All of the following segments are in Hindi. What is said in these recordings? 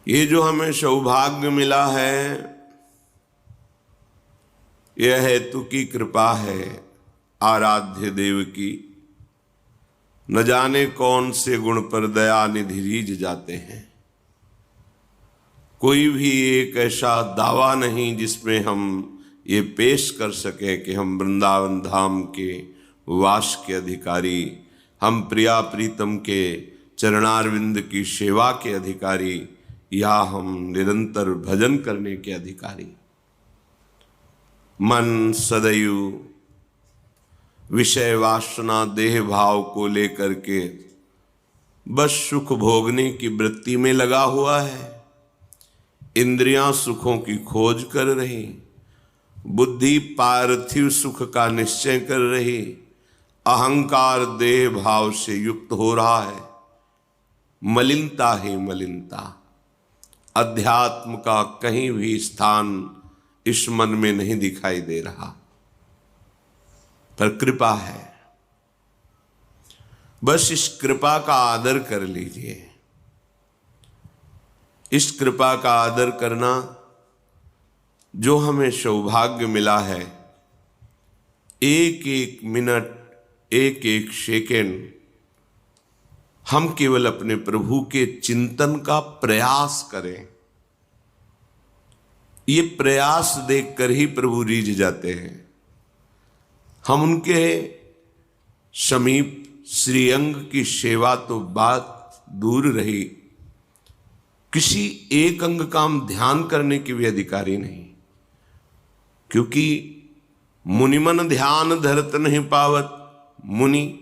ये जो हमें सौभाग्य मिला है, यह हेतु की कृपा है आराध्य देव की। न जाने कौन से गुण पर दया निधि रीझ जाते हैं। कोई भी एक ऐसा दावा नहीं जिसमें हम ये पेश कर सकें कि हम वृंदावन धाम के वास के अधिकारी, हम प्रिया प्रीतम के चरणारविंद की सेवा के अधिकारी, या हम निरंतर भजन करने के अधिकारी। मन सदैव विषय वासना देह भाव को लेकर के बस सुख भोगने की वृत्ति में लगा हुआ है। इंद्रियां सुखों की खोज कर रही, बुद्धि पार्थिव सुख का निश्चय कर रही, अहंकार देह भाव से युक्त हो रहा है। मलिनता ही मलिनता, अध्यात्म का कहीं भी स्थान इस मन में नहीं दिखाई दे रहा। पर कृपा है, बस इस कृपा का आदर कर लीजिए। इस कृपा का आदर करना, जो हमें सौभाग्य मिला है, एक एक मिनट, एक एक सेकेंड हम केवल अपने प्रभु के चिंतन का प्रयास करें। ये प्रयास देखकर ही प्रभु रीझ जाते हैं। हम उनके समीप श्रीअंग की सेवा तो बात दूर रही, किसी एक अंग का हम ध्यान करने के भी अधिकारी नहीं। क्योंकि मुनिमन ध्यान धरत नहीं पावत। मुनि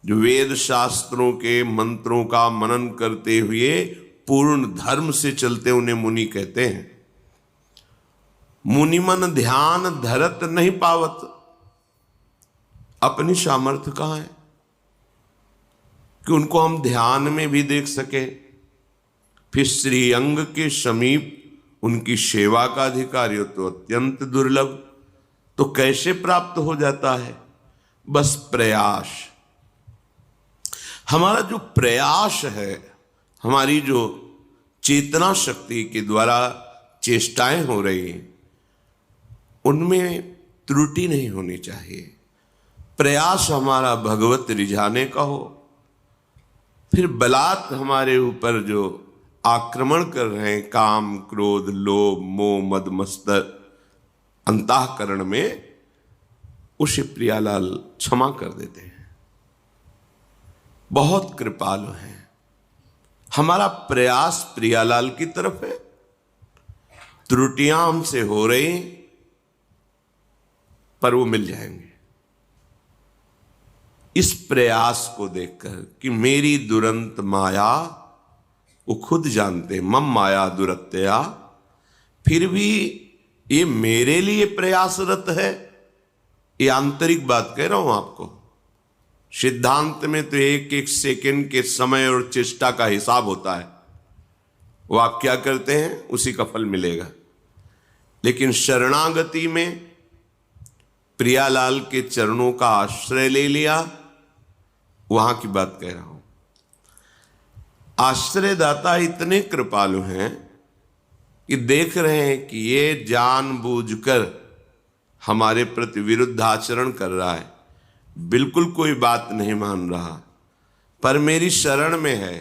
जो वेद शास्त्रों के मंत्रों का मनन करते हुए पूर्ण धर्म से चलते, उन्हें मुनि कहते हैं। मुनिमन ध्यान धरत नहीं पावत। अपनी सामर्थ्य कहां है कि उनको हम ध्यान में भी देख सके। फिर श्रीअंग के समीप उनकी सेवा का अधिकारी हो तो अत्यंत दुर्लभ। तो कैसे प्राप्त हो जाता है? बस प्रयास। हमारा जो प्रयास है, हमारी जो चेतना शक्ति के द्वारा चेष्टाएं हो रही हैं, उनमें त्रुटि नहीं होनी चाहिए। प्रयास हमारा भगवत रिझाने का हो। फिर बलात् हमारे ऊपर जो आक्रमण कर रहे हैं, काम क्रोध लोभ मोह मद मत्सर अंतःकरण में, उसे प्रियालाल क्षमा कर देते हैं। बहुत कृपालु हैं। हमारा प्रयास प्रियालाल की तरफ है। त्रुटियां हमसे हो रही, पर वो मिल जाएंगे। इस प्रयास को देखकर कि मेरी दुरंत माया, वो खुद जानते मम माया दुरत्या, फिर भी ये मेरे लिए प्रयासरत है। ये आंतरिक बात कह रहा हूं आपको। सिद्धांत में तो एक एक सेकंड के समय और चेष्टा का हिसाब होता है। वो आप क्या करते हैं उसी का फल मिलेगा। लेकिन शरणागति में प्रियालाल के चरणों का आश्रय ले लिया, वहां की बात कह रहा हूं। आश्रयदाता इतने कृपालु हैं कि देख रहे हैं कि ये जानबूझकर हमारे प्रति विरुद्ध आचरण कर रहा है, बिल्कुल कोई बात नहीं मान रहा, पर मेरी शरण में है।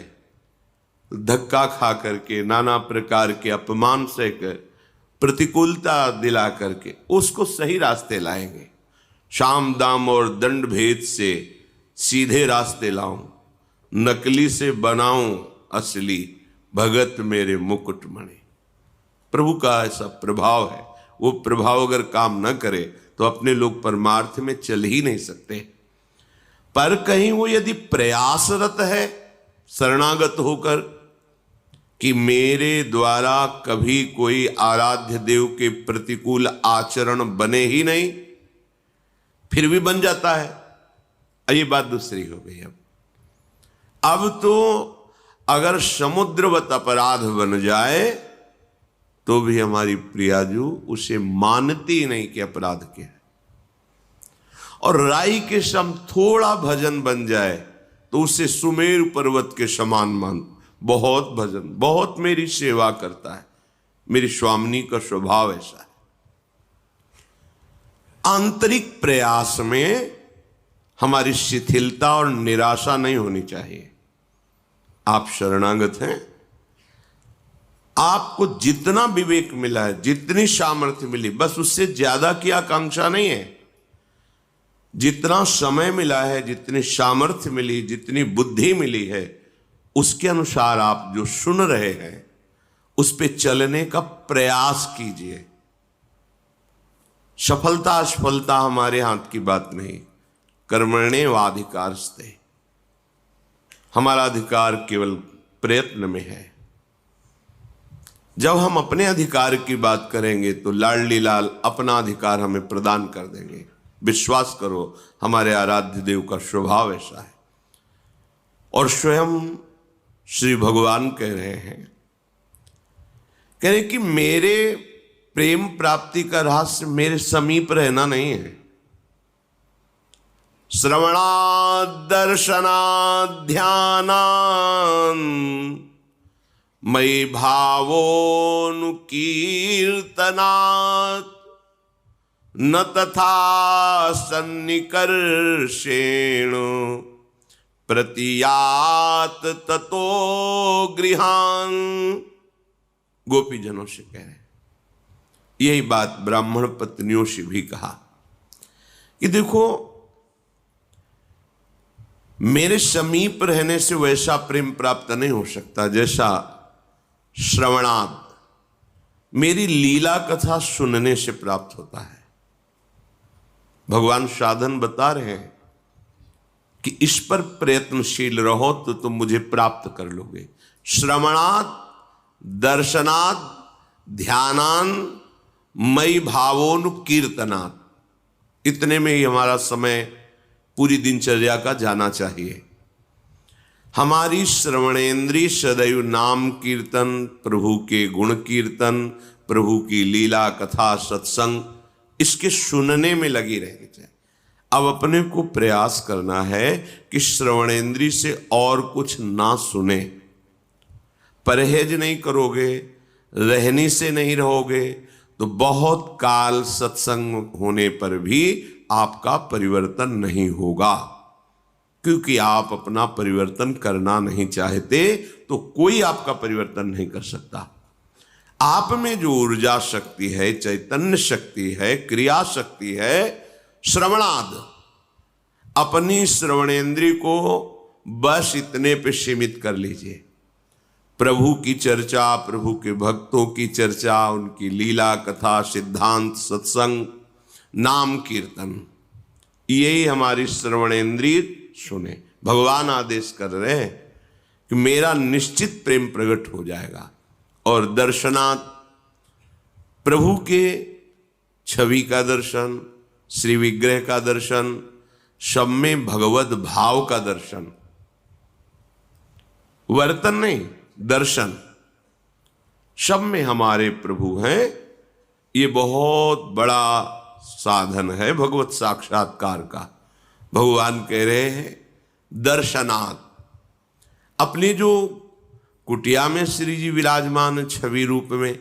धक्का खा करके, नाना प्रकार के अपमान सहकर, प्रतिकूलता दिला करके उसको सही रास्ते लाएंगे। शाम दाम और दंड भेद से सीधे रास्ते लाऊं, नकली से बनाऊं असली, भगत मेरे मुकुट मणि। प्रभु का ऐसा प्रभाव है। वो प्रभाव अगर काम न करे तो अपने लोग परमार्थ में चल ही नहीं सकते। पर कहीं वो यदि प्रयासरत है शरणागत होकर कि मेरे द्वारा कभी कोई आराध्य देव के प्रतिकूल आचरण बने ही नहीं, फिर भी बन जाता है। ये बात दूसरी हो गई। अब तो अगर समुद्रवत अपराध बन जाए तो भी हमारी प्रियाजू उसे मानती नहीं कि अपराध क्या है। और राई के सम थोड़ा भजन बन जाए तो उसे सुमेरु पर्वत के समान बहुत भजन, बहुत मेरी सेवा करता है। मेरी स्वामिनी का स्वभाव ऐसा है। आंतरिक प्रयास में हमारी शिथिलता और निराशा नहीं होनी चाहिए। आप शरणागत हैं, आपको जितना विवेक मिला है, जितनी सामर्थ्य मिली, बस उससे ज्यादा की आकांक्षा नहीं है। जितना समय मिला है, जितनी सामर्थ्य मिली, जितनी बुद्धि मिली है, उसके अनुसार आप जो सुन रहे हैं उस पे चलने का प्रयास कीजिए। सफलता असफलता हमारे हाथ की बात नहीं। कर्मण्येवाधिकारस्ते, हमारा अधिकार केवल प्रयत्न में है। जब हम अपने अधिकार की बात करेंगे तो लाडली लाल अपना अधिकार हमें प्रदान कर देंगे। विश्वास करो, हमारे आराध्य देव का स्वभाव ऐसा है। और स्वयं श्री भगवान कह रहे हैं कि मेरे प्रेम प्राप्ति का रहस्य मेरे समीप रहना नहीं है। श्रवणात् दर्शनात् ध्यानात् मयि भावोऽनुकीर्तनात् न तथा सन्निकर्षेण प्रतियात ततो गृहान्। गोपीजनों से कह रहे हैं, यही बात ब्राह्मण पत्नियों से भी कहा कि देखो, मेरे समीप रहने से वैसा प्रेम प्राप्त नहीं हो सकता जैसा श्रवणात्, मेरी लीला कथा सुनने से प्राप्त होता है। भगवान साधन बता रहे हैं कि इस पर प्रयत्नशील रहो तो तुम मुझे प्राप्त कर लोगे। श्रवणात् दर्शनात् ध्यानान् मयि भावोनुकीर्तनात्, इतने में ही हमारा समय पूरी दिनचर्या का जाना चाहिए। हमारी श्रवणेन्द्रिय सदैव नाम कीर्तन, प्रभु के गुण कीर्तन, प्रभु की लीला कथा सत्संग, इसके सुनने में लगी रहनी चाहिए। अब अपने को प्रयास करना है कि श्रवणेन्द्रिय से और कुछ ना सुने। परहेज नहीं करोगे, रहनी से नहीं रहोगे तो बहुत काल सत्संग होने पर भी आपका परिवर्तन नहीं होगा। क्योंकि आप अपना परिवर्तन करना नहीं चाहते तो कोई आपका परिवर्तन नहीं कर सकता। आप में जो ऊर्जा शक्ति है, चैतन्य शक्ति है, क्रिया शक्ति है, श्रवणाद, अपनी श्रवणेन्द्रिय को बस इतने पे सीमित कर लीजिए। प्रभु की चर्चा, प्रभु के भक्तों की चर्चा, उनकी लीला कथा, सिद्धांत, सत्संग, नाम कीर्तन, यही हमारी श्रवणेन्द्रिय सुने। भगवान आदेश कर रहे हैं कि मेरा निश्चित प्रेम प्रकट हो जाएगा। और दर्शनात्, प्रभु के छवि का दर्शन, श्री विग्रह का दर्शन, सब में भगवत भाव का दर्शन, वर्तन नहीं, दर्शन, सब में हमारे प्रभु हैं। ये बहुत बड़ा साधन है भगवत साक्षात्कार का। भगवान कह रहे हैं दर्शनात्, अपनी जो कुटिया में श्री जी विराजमान छवि रूप में,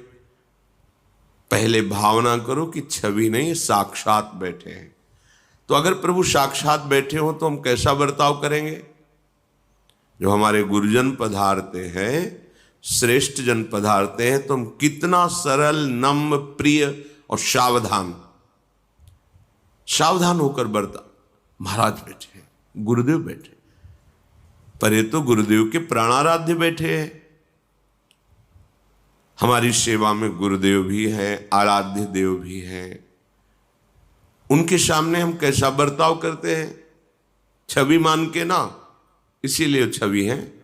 पहले भावना करो कि छवि नहीं, साक्षात बैठे हैं। तो अगर प्रभु साक्षात बैठे हो तो हम कैसा बर्ताव करेंगे? जो हमारे गुरुजन पधारते हैं, श्रेष्ठ जन पधारते हैं, तो हम कितना सरल, नम्र, प्रिय और सावधान होकर बर्ताव। महाराज बैठे हैं, गुरुदेव बैठे, पर ये तो गुरुदेव के प्राणाराध्य बैठे हैं। हमारी सेवा में गुरुदेव भी हैं, आराध्य देव भी हैं। उनके सामने हम कैसा बर्ताव करते हैं? छवि मान के ना, इसीलिए छवि है।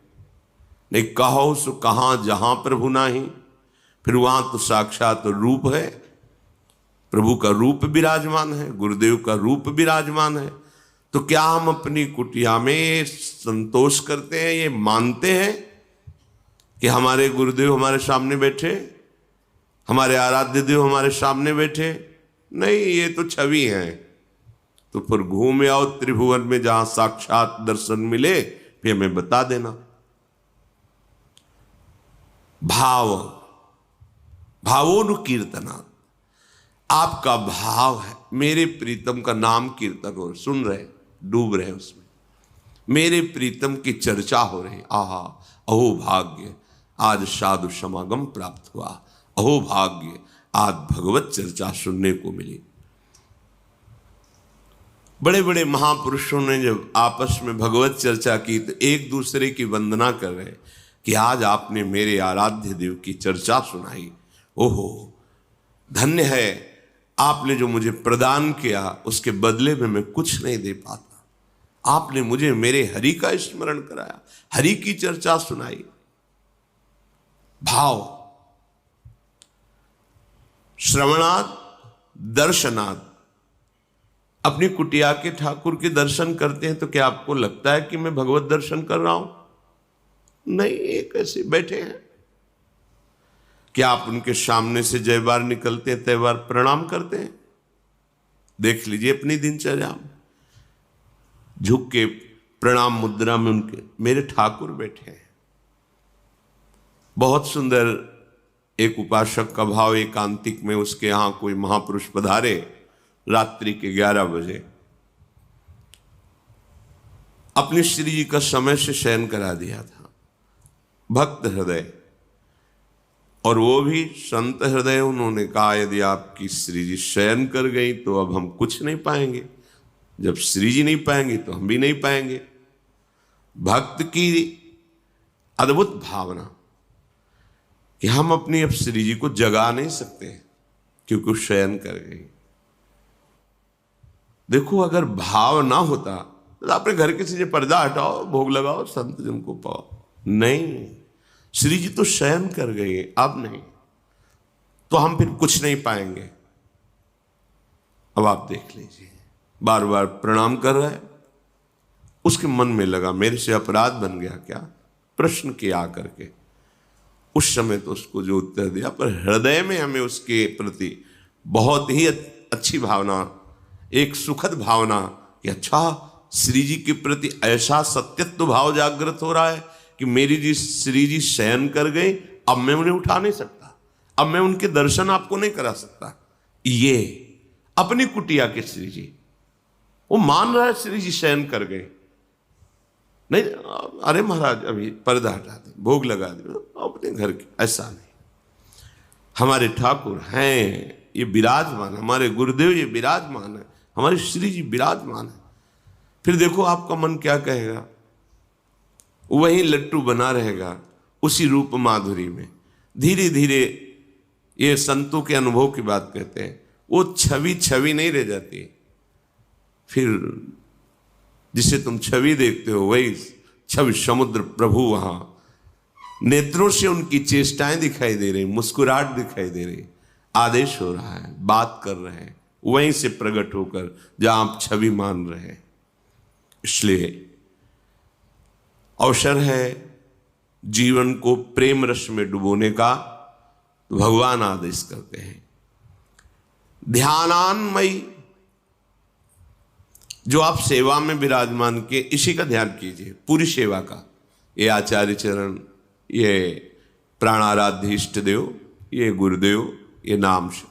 नहीं कहो सो कहाँ जहां प्रभु नाही, फिर वहां तो साक्षात रूप है। प्रभु का रूप विराजमान है, गुरुदेव का रूप विराजमान है। तो क्या हम अपनी कुटिया में संतोष करते हैं, ये मानते हैं कि हमारे गुरुदेव हमारे सामने बैठे, हमारे आराध्य देव हमारे सामने बैठे? नहीं, ये तो छवि है। तो फिर घूम आओ त्रिभुवन में, जहां साक्षात दर्शन मिले, फिर हमें बता देना। भाव, भावोनुकीर्तना, आपका भाव है मेरे प्रीतम का नाम कीर्तन हो, सुन रहे, डूब रहे उसमें, मेरे प्रीतम की चर्चा हो रही। आहा, अहो भाग्य, आज साधु समागम प्राप्त हुआ, अहो भाग्य, आज भगवत चर्चा सुनने को मिली। बड़े बड़े महापुरुषों ने जब आपस में भगवत चर्चा की तो एक दूसरे की वंदना कर रहे कि आज आपने मेरे आराध्य देव की चर्चा सुनाई। ओहो, धन्य है, आपने जो मुझे प्रदान किया उसके बदले में मैं कुछ नहीं दे पाता। आपने मुझे मेरे हरि का स्मरण कराया, हरि की चर्चा सुनाई। भाव, श्रवणाद दर्शनाद। अपनी कुटिया के ठाकुर के दर्शन करते हैं तो क्या आपको लगता है कि मैं भगवत दर्शन कर रहा हूं? नहीं, एक ऐसे बैठे हैं। क्या आप उनके सामने से जय बार निकलते हैं, तय बार प्रणाम करते हैं? देख लीजिए अपनी दिनचर्या में, झुक के प्रणाम मुद्रा में उनके मेरे ठाकुर बैठे हैं। बहुत सुंदर एक उपासक का भाव, एकांतिक में उसके यहां कोई महापुरुष पधारे, रात्रि के 11 बजे अपने श्री जी का समय से शयन करा दिया था। भक्त हृदय और वो भी संत हृदय, उन्होंने कहा यदि आपकी श्री जी शयन कर गई तो अब हम कुछ नहीं पाएंगे, जब श्री जी नहीं पाएंगे तो हम भी नहीं पाएंगे। भक्त की अद्भुत भावना कि हम अपनी अब श्री जी को जगा नहीं सकते क्योंकि वो शयन कर गई। देखो, अगर भाव ना होता तो अपने घर के से पर्दा हटाओ, भोग लगाओ, संत जन को पाओ। नहीं, श्री जी तो शयन कर गए, अब नहीं, तो हम फिर कुछ नहीं पाएंगे। अब आप देख लीजिए, बार बार प्रणाम कर रहा है, उसके मन में लगा मेरे से अपराध बन गया क्या, प्रश्न किया करके। उस समय तो उसको जो उत्तर दिया, पर हृदय में हमें उसके प्रति बहुत ही अच्छी भावना, एक सुखद भावना कि अच्छा, श्री जी के प्रति ऐसा सत्यत्व भाव जागृत हो रहा है कि मेरी जी श्री जी शयन कर गए, अब मैं उन्हें उठा नहीं सकता, अब मैं उनके दर्शन आपको नहीं करा सकता। ये अपनी कुटिया के श्री जी, वो मान रहा है श्री जी शयन कर गए। नहीं, अरे महाराज अभी पर्दा हटा दे, भोग लगा दे, अपने घर के, ऐसा नहीं। हमारे ठाकुर हैं, ये विराजमान, हमारे गुरुदेव ये विराजमान है, हमारे श्री जी विराजमान है। फिर देखो आपका मन क्या कहेगा, वही लट्टू बना रहेगा उसी रूप माधुरी में। धीरे धीरे, ये संतों के अनुभव की बात कहते हैं, वो छवि छवि नहीं रह जाती। फिर जिसे तुम छवि देखते हो वही छवि समुद्र प्रभु वहां नेत्रों से उनकी चेष्टाएं दिखाई दे रही, मुस्कुराहट दिखाई दे रही, आदेश हो रहा है, बात कर रहे हैं, वहीं से प्रकट होकर जहां आप छवि मान रहे हैं। इसलिए अवसर है जीवन को प्रेम रस में डुबोने का, तो भगवान आदेश करते हैं ध्यानान्मयी, जो आप सेवा में विराजमान किए इसी का ध्यान कीजिए, पूरी सेवा का। ये आचार्य चरण, ये प्राणाराध्य इष्ट देव, ये गुरुदेव, ये नाम से,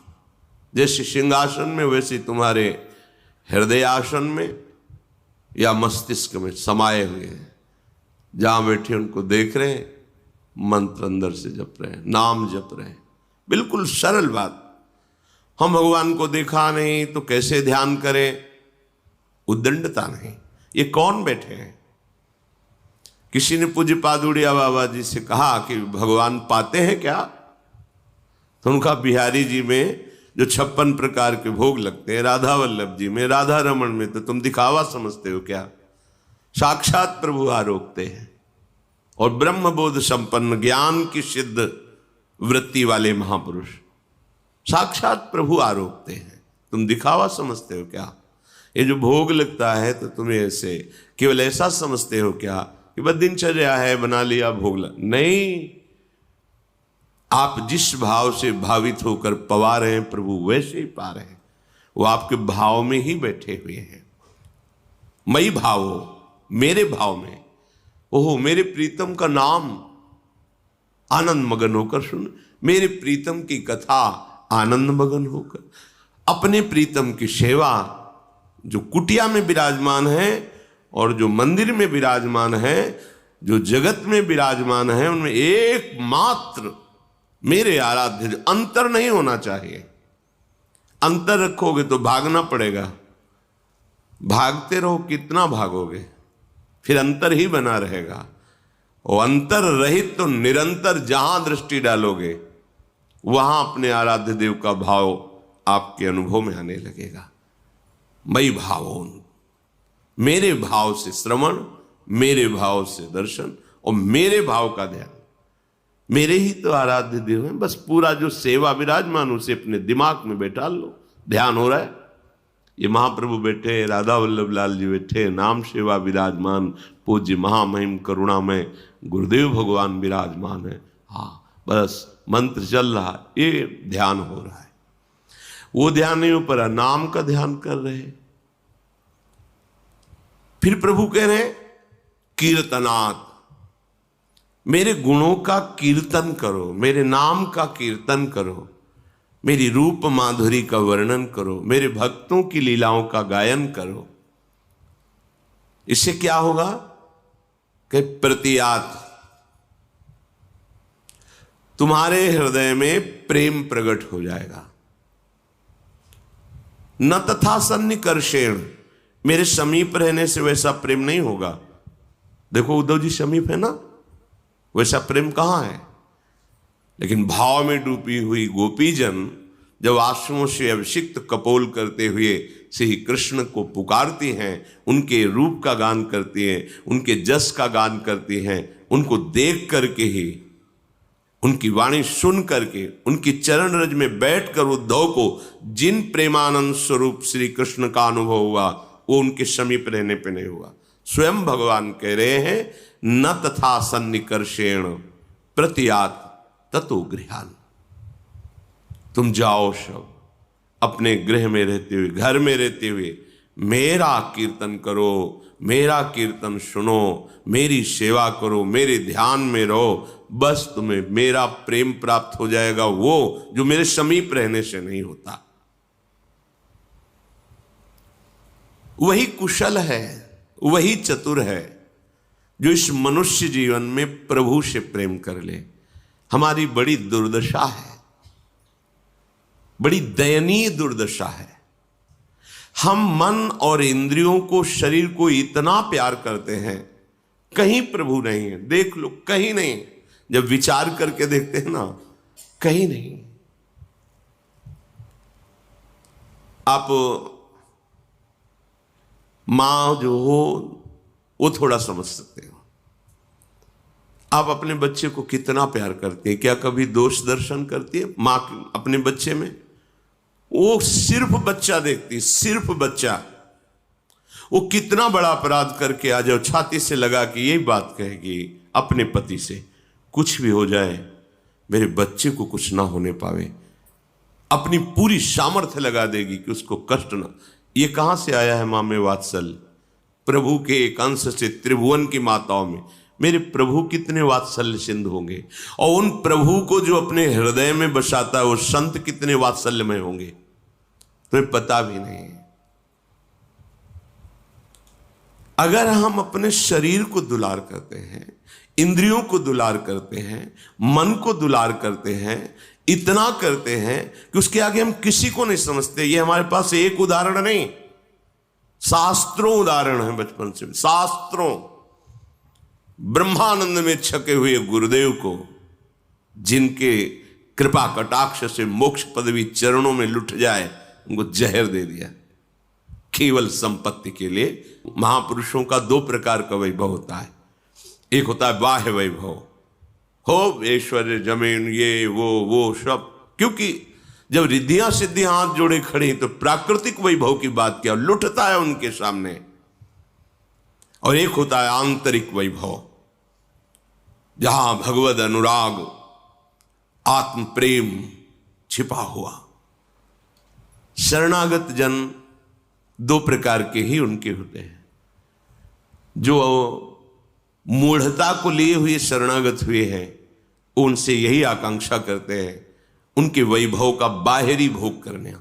जैसे सिंहासन में वैसे तुम्हारे हृदय आसन में या मस्तिष्क में समाये हुए हैं। जहां बैठे उनको देख रहे हैं, मंत्र अंदर से जप रहे हैं, नाम जप रहे हैं। बिल्कुल सरल बात। हम भगवान को देखा नहीं तो कैसे ध्यान करें, उद्दंडता नहीं। ये कौन बैठे हैं? किसी ने पूज्य पादुड़िया बाबा जी से कहा कि भगवान पाते हैं क्या? तो उनका बिहारी जी में जो 56 प्रकार के भोग लगते हैं, राधा वल्लभ जी में, राधा रमन में, तो तुम दिखावा समझते हो क्या? साक्षात प्रभु आरोकते हैं। और ब्रह्मबोध संपन्न, ज्ञान की सिद्ध वृत्ति वाले महापुरुष साक्षात प्रभु आरोकते हैं, तुम दिखावा समझते हो क्या? ये जो भोग लगता है तो तुम्हें ऐसे केवल ऐसा समझते हो क्या कि बस दिनचर्या है, बना लिया भोग नहीं। आप जिस भाव से भावित होकर पवा रहे हैं प्रभु वैसे ही पा रहे हैं। वो आपके भाव में ही बैठे हुए हैं। मई भाव हो, मेरे भाव में। ओहो, मेरे प्रीतम का नाम आनंद मगन होकर सुन, मेरे प्रीतम की कथा आनंद मगन होकर। अपने प्रीतम की सेवा, जो कुटिया में विराजमान है और जो मंदिर में विराजमान है, जो जगत में विराजमान है, उनमें एकमात्र मेरे आराध्य, अंतर नहीं होना चाहिए। अंतर रखोगे तो भागना पड़ेगा, भागते रहो कितना भागोगे, फिर अंतर ही बना रहेगा। और अंतर रहित तो निरंतर जहां दृष्टि डालोगे वहां अपने आराध्य देव का भाव आपके अनुभव में आने लगेगा। मई भावोन, मेरे भाव से श्रवण, मेरे भाव से दर्शन और मेरे भाव का ध्यान। मेरे ही तो आराध्य देव हैं, बस पूरा जो सेवा विराजमान उसे अपने दिमाग में बैठा लो। ध्यान हो रहा है, ये महाप्रभु बैठे, राधा वल्लभ लाल जी बैठे, नाम सेवा विराजमान, पूज्य महामहिम करुणामय गुरुदेव भगवान विराजमान है। हाँ, बस मंत्र चल रहा है, ये ध्यान हो रहा है। वो ध्यान नहीं हो पर नाम का ध्यान कर रहे। फिर प्रभु कह रहे कीर्तनात्, मेरे गुणों का कीर्तन करो, मेरे नाम का कीर्तन करो, मेरी रूप माधुरी का वर्णन करो, मेरे भक्तों की लीलाओं का गायन करो। इससे क्या होगा कि प्रतियात, तुम्हारे हृदय में प्रेम प्रकट हो जाएगा। न तथा सन्निकर्षेण, मेरे समीप रहने से वैसा प्रेम नहीं होगा। देखो उद्धव जी समीप है ना, वैसा प्रेम कहां है। लेकिन भाव में डूबी हुई गोपीजन जब आंसुओं से अभिषिक्त कपोल करते हुए श्री कृष्ण को पुकारती हैं, उनके रूप का गान करती हैं, उनके जस का गान करती हैं, उनको देख करके ही, उनकी वाणी सुन करके, उनकी चरण रज में बैठकर उद्धव को जिन प्रेमानंद स्वरूप श्री कृष्ण का अनुभव हुआ, वो उनके समीप रहने पे नहीं हुआ। स्वयं भगवान कह रहे हैं न तथा सन्निकर्षेण प्रतियात ततो गृहान। तुम जाओ सब अपने गृह में रहते हुए, घर में रहते हुए मेरा कीर्तन करो, मेरा कीर्तन सुनो, मेरी सेवा करो, मेरे ध्यान में रहो, बस तुम्हें मेरा प्रेम प्राप्त हो जाएगा, वो जो मेरे समीप रहने से नहीं होता। वही कुशल है, वही चतुर है जो इस मनुष्य जीवन में प्रभु से प्रेम कर ले। हमारी बड़ी दुर्दशा है, बड़ी दयनीय दुर्दशा है। हम मन और इंद्रियों को, शरीर को इतना प्यार करते हैं, कहीं प्रभु नहीं है। देख लो, कहीं नहीं। जब विचार करके देखते हैं ना, कहीं नहीं। आप मां जो हो वो थोड़ा समझ सकते हो। आप अपने बच्चे को कितना प्यार करते हैं, क्या कभी दोष दर्शन करती है मां अपने बच्चे में? वो सिर्फ बच्चा देखती, सिर्फ बच्चा। वो कितना बड़ा अपराध करके आ जाओ, छाती से लगा कि यही बात कहेगी अपने पति से, कुछ भी हो जाए मेरे बच्चे को कुछ ना होने पावे। अपनी पूरी सामर्थ्य लगा देगी कि उसको कष्ट ना। ये कहां से आया है मां में वात्सल्य? प्रभु के एक अंश से त्रिभुवन की माताओं में। मेरे प्रभु कितने वात्सल्य सिंधु होंगे, और उन प्रभु को जो अपने हृदय में बसाता है वो संत कितने वात्सल्यमय होंगे, तुम्हें पता भी नहीं। अगर हम अपने शरीर को दुलार करते हैं, इंद्रियों को दुलार करते हैं, मन को दुलार करते हैं, इतना करते हैं कि उसके आगे हम किसी को नहीं समझते। ये हमारे पास एक उदाहरण नहीं, शास्त्रों उदाहरण है। बचपन से शास्त्रों, ब्रह्मानंद में छके हुए गुरुदेव को, जिनके कृपा कटाक्ष से मोक्ष पदवी चरणों में लुट जाए, उनको जहर दे दिया केवल संपत्ति के लिए। महापुरुषों का दो प्रकार का वैभव होता है। एक होता है बाह्य वैभव, हो ऐश्वर्य, जमीन, ये वो सब, क्योंकि जब रिद्धियां सिद्धियां हाथ जोड़े खड़ी तो प्राकृतिक वैभव की बात क्या, लुटता है उनके सामने। और एक होता है आंतरिक वैभव, जहां भगवद अनुराग, आत्म प्रेम छिपा हुआ। शरणागत जन दो प्रकार के ही उनके होते हैं। जो मूढ़ता को लिए हुए शरणागत हुए हैं, उनसे यही आकांक्षा करते हैं, उनके वैभव का बाहरी भोग करने।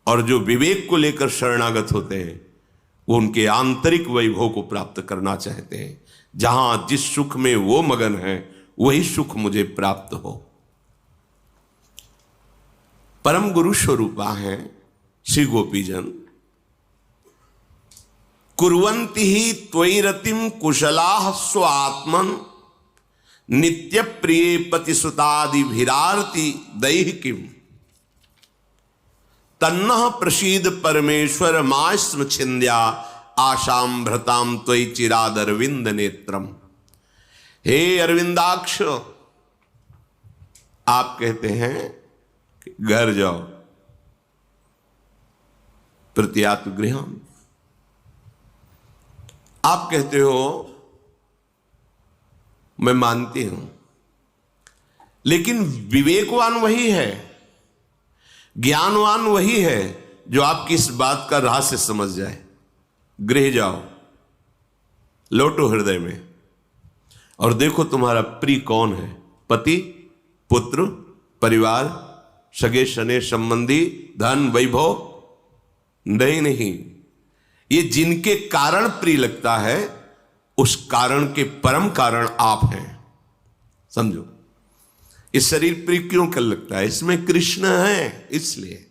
और जो विवेक को लेकर शरणागत होते हैं वो उनके आंतरिक वैभव को प्राप्त करना चाहते हैं। जहां जिस सुख में वो मगन है वही सुख मुझे प्राप्त हो। परम गुरु स्वरूपा हैं श्री गोपीजन। कुर्वन्ति ही त्वयि रतिम कुशलाः स्वात्मन नित्य प्रिय पतिसुतादिभिरार्ति दैहिकीम तन्नः प्रसीद परमेश्वर मास्म छिंद्या आशाम भ्रताम त्वयि चिराद अरविंद नेत्रम। हे अरविंदाक्ष, आप कहते हैं कि घर जाओ प्रत्यात्म गृहम। आप कहते हो मैं मानती हूं, लेकिन विवेकवान वही है, ज्ञानवान वही है जो आपकी इस बात का रहस्य समझ जाए। गृह जाओ, लौटो हृदय में और देखो तुम्हारा प्रिय कौन है। पति, पुत्र, परिवार, सगे सने संबंधी, धन, वैभव? नहीं, ये जिनके कारण प्रिय लगता है उस कारण के परम कारण आप हैं। समझो, इस शरीर प्रिय क्यों कर लगता है? इसमें कृष्ण है इसलिए।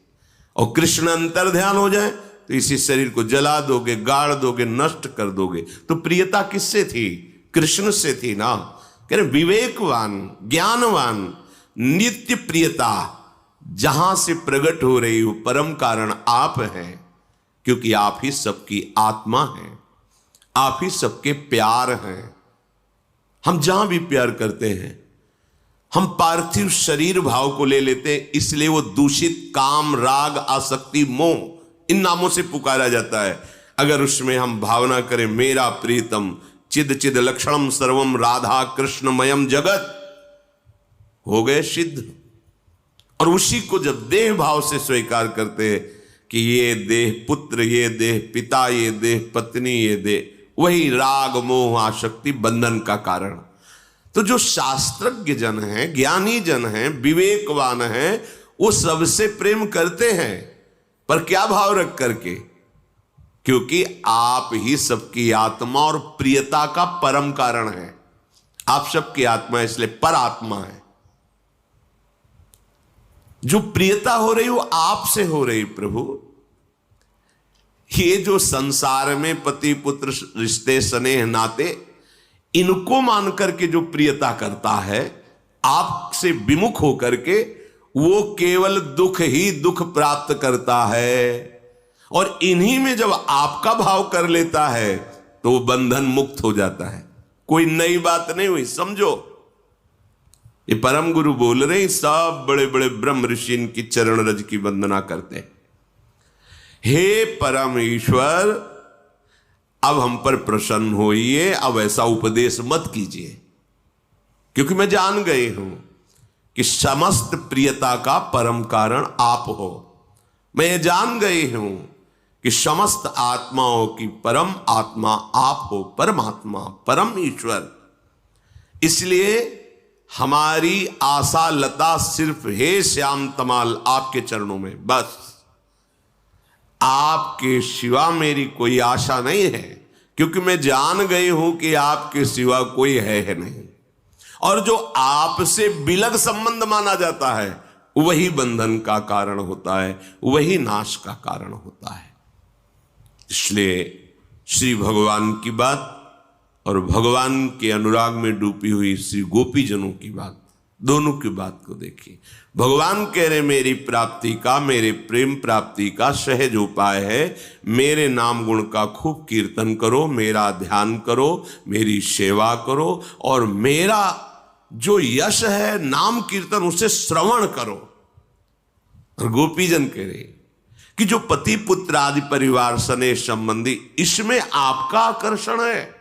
और कृष्ण अंतर ध्यान हो जाए तो इसी शरीर को जला दोगे, गाड़ दोगे, नष्ट कर दोगे। तो प्रियता किससे थी? कृष्ण से थी ना। कह रहे विवेकवान, ज्ञानवान, नित्य प्रियता जहां से प्रकट हो रही हो परम कारण आप हैं, क्योंकि आप ही सबकी आत्मा हैं, आप ही सबके प्यार हैं। हम जहां भी प्यार करते हैं हम पार्थिव शरीर भाव को ले लेते हैं, इसलिए वो दूषित काम, राग, आसक्ति, मोह इन नामों से पुकारा जाता है। अगर उसमें हम भावना करें मेरा प्रीतम चिद चिद लक्षणम सर्वम राधा कृष्णमयम जगत, हो गए सिद्ध। और उसी को जब देह भाव से स्वीकार करते हैं कि ये देह पुत्र, ये देह पिता, ये देह पत्नी, ये देह, वही राग मोह आसक्ति बंधन का कारण। तो जो शास्त्रज्ञ जन हैं, ज्ञानी जन हैं, विवेकवान हैं, वो सबसे प्रेम करते हैं, पर क्या भाव रख करके? क्योंकि आप ही सबकी आत्मा और प्रियता का परम कारण है। आप सबकी आत्मा इसलिए पर आत्मा है। जो प्रियता हो रही वो आपसे हो रही प्रभु। ये जो संसार में पति पुत्र रिश्ते स्नेह नाते, इनको मान करके जो प्रियता करता है आपसे विमुख होकर के, वो केवल दुख ही दुख प्राप्त करता है। और इन्हीं में जब आपका भाव कर लेता है तो वो बंधन मुक्त हो जाता है। कोई नई बात नहीं हुई, समझो। ये परम गुरु बोल रहे हैं, सब बड़े बड़े ब्रह्म ऋषि इनकी चरण रज की वंदना करते हैं। हे परम ईश्वर, अब हम पर प्रसन्न होइए, अब ऐसा उपदेश मत कीजिए, क्योंकि मैं जान गई हूं कि समस्त प्रियता का परम कारण आप हो। मैं ये जान गई हूं कि समस्त आत्माओं की परम आत्मा आप हो, परमात्मा, परम ईश्वर। इसलिए हमारी आशा लता सिर्फ हे श्याम तमाल आपके चरणों में, बस आपके सिवा मेरी कोई आशा नहीं है, क्योंकि मैं जान गई हूं कि आपके सिवा कोई है नहीं। और जो आपसे विलग संबंध माना जाता है वही बंधन का कारण होता है, वही नाश का कारण होता है। इसलिए श्री भगवान की बात और भगवान के अनुराग में डूबी हुई श्री गोपी जनों की बात, दोनों की बात को देखिए। भगवान कह रहे मेरी प्राप्ति का, मेरे प्रेम प्राप्ति का सहज उपाय है, मेरे नाम गुण का खूब कीर्तन करो, मेरा ध्यान करो, मेरी सेवा करो, और मेरा जो यश है नाम कीर्तन उसे श्रवण करो। और गोपीजन कह रहे कि जो पति पुत्र आदि परिवार स्नेह संबंधी, इसमें आपका आकर्षण है।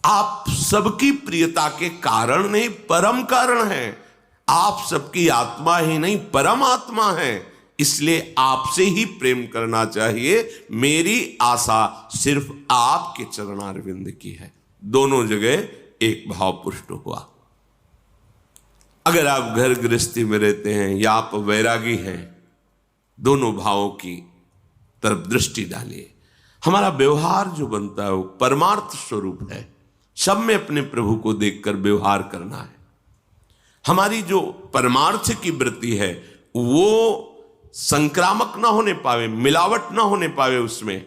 आप सबकी प्रियता के कारण नहीं, परम कारण है। आप सबकी आत्मा ही नहीं, परम आत्मा है। इसलिए आपसे ही प्रेम करना चाहिए। मेरी आशा सिर्फ आपके चरणारविंद की है। दोनों जगह एक भाव पुष्ट हुआ। अगर आप घर गृहस्थी में रहते हैं या आप वैरागी हैं, दोनों भावों की तरफ दृष्टि डालिए। हमारा व्यवहार जो बनता है वो परमार्थ स्वरूप है। सब में अपने प्रभु को देखकर व्यवहार करना है। हमारी जो परमार्थ की वृत्ति है वो संक्रामक ना होने पावे, मिलावट ना होने पावे। उसमें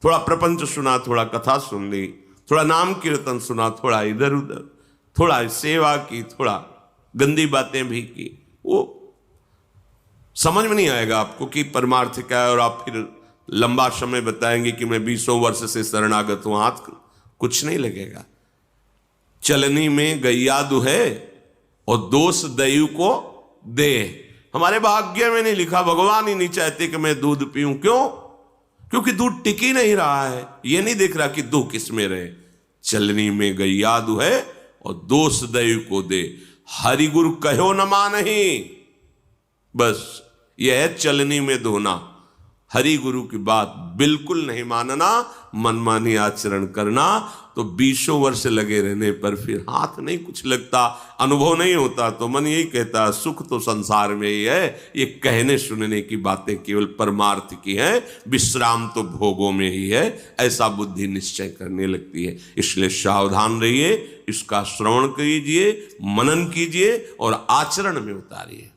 थोड़ा प्रपंच सुना, थोड़ा कथा सुन ली, थोड़ा नाम कीर्तन सुना, थोड़ा इधर उधर, थोड़ा सेवा की, थोड़ा गंदी बातें भी की, वो समझ में नहीं आएगा आपको कि परमार्थ क्या है। और आप फिर लंबा समय बताएंगे कि मैं 20 वर्ष से शरणागत हूं, हाथ कुछ नहीं लगेगा। चलनी में गैया दुहे और दोष दयु को दे। हमारे भाग्य में नहीं लिखा, भगवान ही नहीं चाहते कि मैं दूध पीऊं। क्यों? क्योंकि दूध टिक ही नहीं रहा है। ये नहीं देख रहा कि दूध किस में रहे। चलनी में गैया दुहे और दोष दयु को दे, हरि गुरु कहो न मानही। बस यह है चलनी में धोना। हरि गुरु की बात बिल्कुल नहीं मानना, मनमानी आचरण करना। तो 20 वर्ष लगे रहने पर फिर हाथ नहीं कुछ लगता, अनुभव नहीं होता। तो मन यही कहता है सुख तो संसार में ही है। ये कहने सुनने की बातें केवल परमार्थ की हैं, विश्राम तो भोगों में ही है। ऐसा बुद्धि निश्चय करने लगती है। इसलिए सावधान रहिए, इसका श्रवण कीजिए, मनन कीजिए और आचरण में उतारिए।